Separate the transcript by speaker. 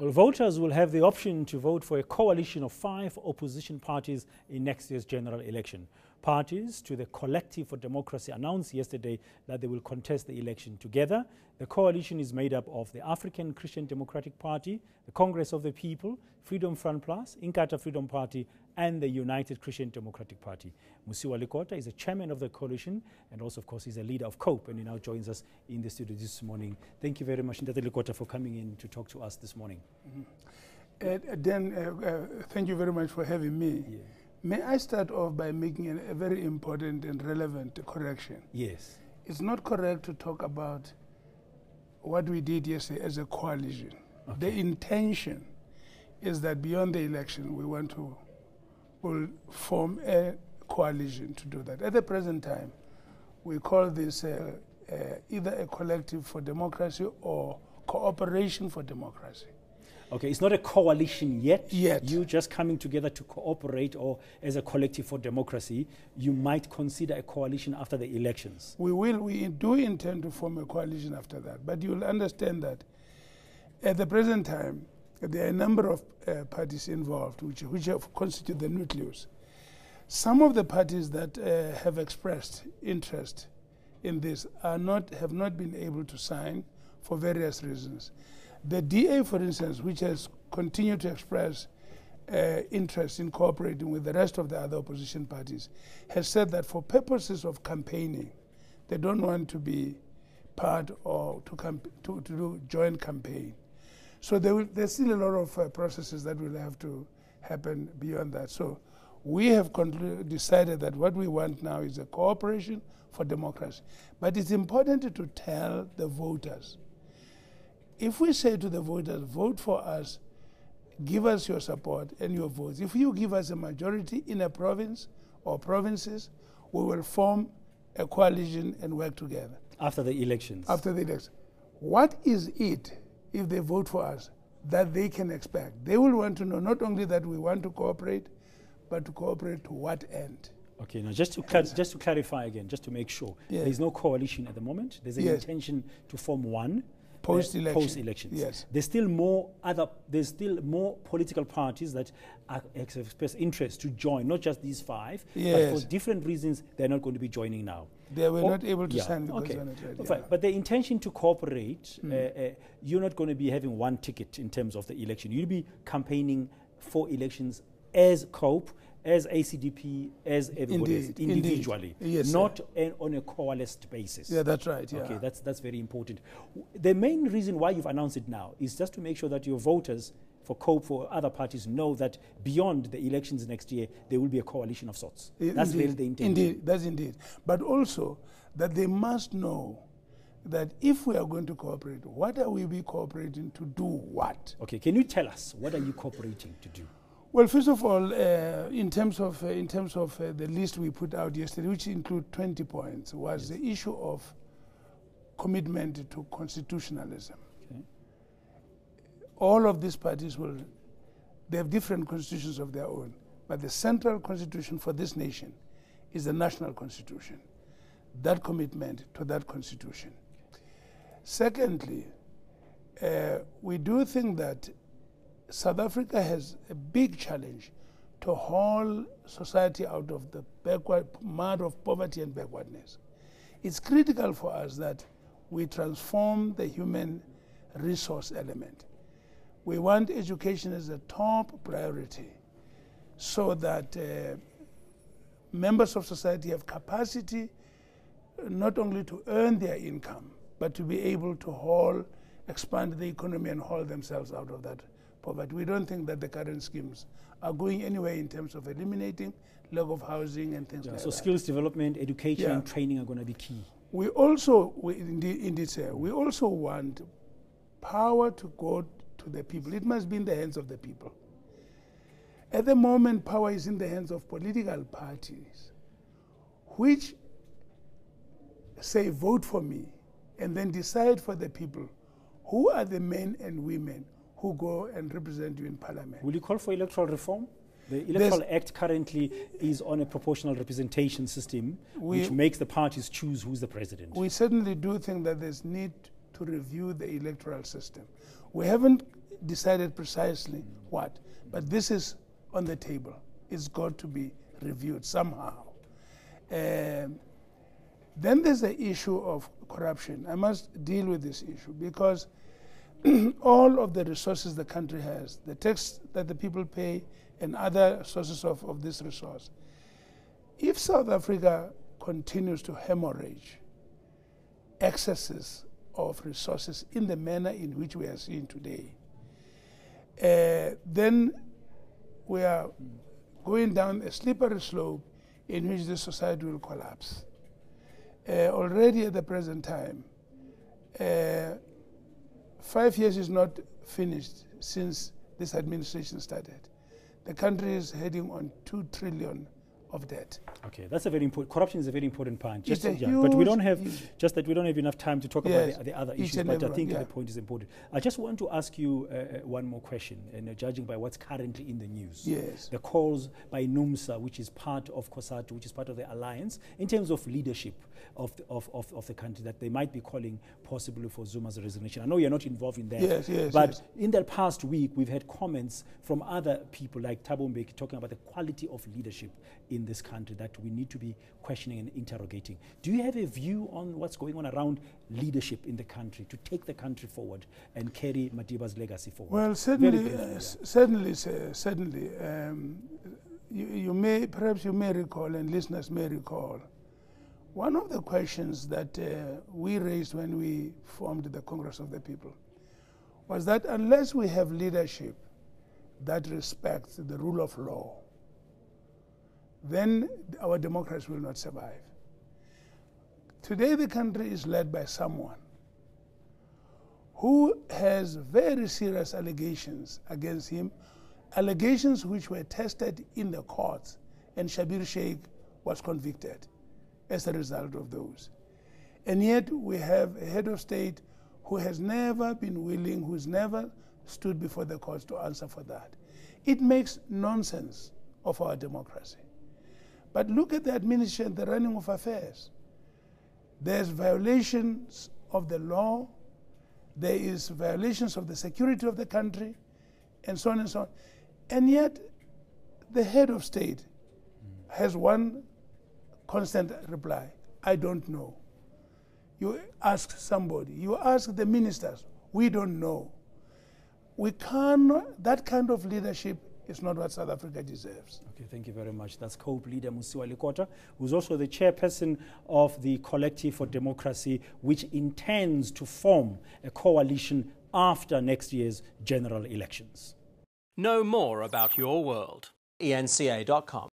Speaker 1: Well, voters will have the option to vote for a coalition of 5 opposition parties in next year's general election. Parties to the Collective for Democracy announced yesterday that they will contest the election together. The coalition is made up of the African Christian Democratic Party, the Congress of the People, Freedom Front Plus, eNCA Freedom Party, and the United Christian Democratic Party. Mosiuoa Lekota is the chairman of the coalition and also, of course, is a leader of COPE, and he now joins us in the studio this morning. Thank you very much, Ntate Lekota, for coming in to talk to us this morning.
Speaker 2: Thank you very much for having me.
Speaker 1: Yeah.
Speaker 2: May I start off by making a very important and relevant correction?
Speaker 1: Yes.
Speaker 2: It's not correct to talk about what we did yesterday as a coalition.
Speaker 1: Okay.
Speaker 2: The intention is that beyond the election, we want to form a coalition to do that. At the present time, we call this either a collective for democracy or cooperation for democracy.
Speaker 1: Okay, it's not a coalition yet.
Speaker 2: Yet.
Speaker 1: You just coming together to cooperate or as a collective for democracy. You might consider a coalition after the elections.
Speaker 2: We do intend to form a coalition after that. But you'll understand that at the present time, there are a number of parties involved which have constituted the nucleus. Some of the parties that have expressed interest in this have not been able to sign for various reasons. The DA, for instance, which has continued to express interest in cooperating with the rest of the other opposition parties, has said that for purposes of campaigning, they don't want to be part or to do joint campaign. So there's still a lot of processes that will have to happen beyond that. So we have decided that what we want now is a cooperation for democracy. But it's important to tell the voters, if we say to the voters, vote for us, give us your support and your votes. If you give us a majority in a province or provinces, we will form a coalition and work together.
Speaker 1: After the elections?
Speaker 2: After the elections. What is it, if they vote for us, that they can expect? They will want to know not only that we want to cooperate, but to cooperate to what end?
Speaker 1: Okay, now just to clarify again, just to make sure,
Speaker 2: Yes.
Speaker 1: There's no coalition at the moment. There's an
Speaker 2: Yes.
Speaker 1: intention to form one.
Speaker 2: Post-election.
Speaker 1: Post-elections.
Speaker 2: Yes.
Speaker 1: There's still more political parties that have expressed interest to join, not just these 5,
Speaker 2: Yes.
Speaker 1: but for different reasons they're not going to be joining now.
Speaker 2: They were not able to
Speaker 1: yeah,
Speaker 2: sign because
Speaker 1: okay.
Speaker 2: they're not ready.
Speaker 1: Fine. But the intention to cooperate, you're not going to be having one ticket in terms of the election. You'll be campaigning for elections as COPE, as ACDP, as everybody else, individually,
Speaker 2: Yes,
Speaker 1: not on a coalesced basis.
Speaker 2: Yeah, that's right. Yeah.
Speaker 1: Okay, that's very important. The main reason why you've announced it now is just to make sure that your voters for COPE, for other parties, know that beyond the elections next year, there will be a coalition of sorts. That's really the intention.
Speaker 2: Indeed, that's indeed. But also that they must know that if we are going to cooperate, what are we cooperating to do what?
Speaker 1: Okay, can you tell us what are you cooperating to do?
Speaker 2: Well, first of all, in terms of the list we put out yesterday, which include 20 points, was the issue of commitment to constitutionalism.
Speaker 1: Okay.
Speaker 2: All of these parties they have different constitutions of their own, but the central constitution for this nation is the national constitution. That commitment to that constitution. Secondly, we do think that South Africa has a big challenge to haul society out of the mud of poverty and backwardness. It's critical for us that we transform the human resource element. We want education as a top priority so that members of society have capacity not only to earn their income, but to be able to expand the economy and haul themselves out of that poverty. We don't think that the current schemes are going anywhere in terms of eliminating lack of housing and things like that.
Speaker 1: So skills development, education, and training are going to be key.
Speaker 2: We also, we also want power to go to the people. It must be in the hands of the people. At the moment, power is in the hands of political parties, which say, vote for me, and then decide for the people who are the men and women who go and represent you in parliament.
Speaker 1: Will you call for electoral reform? The Electoral Act currently is on a proportional representation system, which makes the parties choose who's the president.
Speaker 2: We certainly do think that there's need to review the electoral system. We haven't decided precisely what. But this is on the table. It's got to be reviewed somehow. Then there's the issue of corruption. I must deal with this issue because all of the resources the country has, the tax that the people pay and other sources of this resource, if South Africa continues to hemorrhage excesses of resources in the manner in which we are seeing today, then we are going down a slippery slope in which the society will collapse. Already at the present time, 5 years is not finished since this administration started. The country is heading on 2 trillion of debt.
Speaker 1: Okay, that's a very important. Corruption is a very important point.
Speaker 2: It's a
Speaker 1: But we don't have
Speaker 2: huge,
Speaker 1: just that we don't have enough time to talk about the other issues. But I think the point is important. I just want to ask you one more question. And judging by what's currently in the news, the calls by NUMSA, which is part of COSATU, which is part of the alliance, in terms of leadership of the country, that they might be calling possibly for Zuma's resignation. I know you're not involved in that. But in the past week, we've had comments from other people like Thabo Mbeki talking about the quality of leadership in this country that we need to be questioning and interrogating. Do you have a view on what's going on around leadership in the country to take the country forward and carry Madiba's legacy forward?
Speaker 2: Well, certainly, perhaps you may recall, and listeners may recall, one of the questions that we raised when we formed the Congress of the People was that unless we have leadership that respects the rule of law, then our democracy will not survive. Today the country is led by someone who has very serious allegations against him, allegations which were tested in the courts, and Schabir Shaik was convicted as a result of those. And yet we have a head of state who has never been willing, who's never stood before the courts to answer for that. It makes nonsense of our democracy. But look at the administration, the running of affairs. There's violations of the law, there is violations of the security of the country, and so on and so on. And yet, the head of state has one constant reply: I don't know. You ask somebody, you ask the ministers, we don't know. We cannot, that kind of leadership is not what South Africa deserves.
Speaker 1: Okay, thank you very much. That's COPE Leader Mosiuoa Lekota, who's also the chairperson of the Collective for Democracy, which intends to form a coalition after next year's general elections.
Speaker 3: Know more about your world.
Speaker 4: eNCA.com.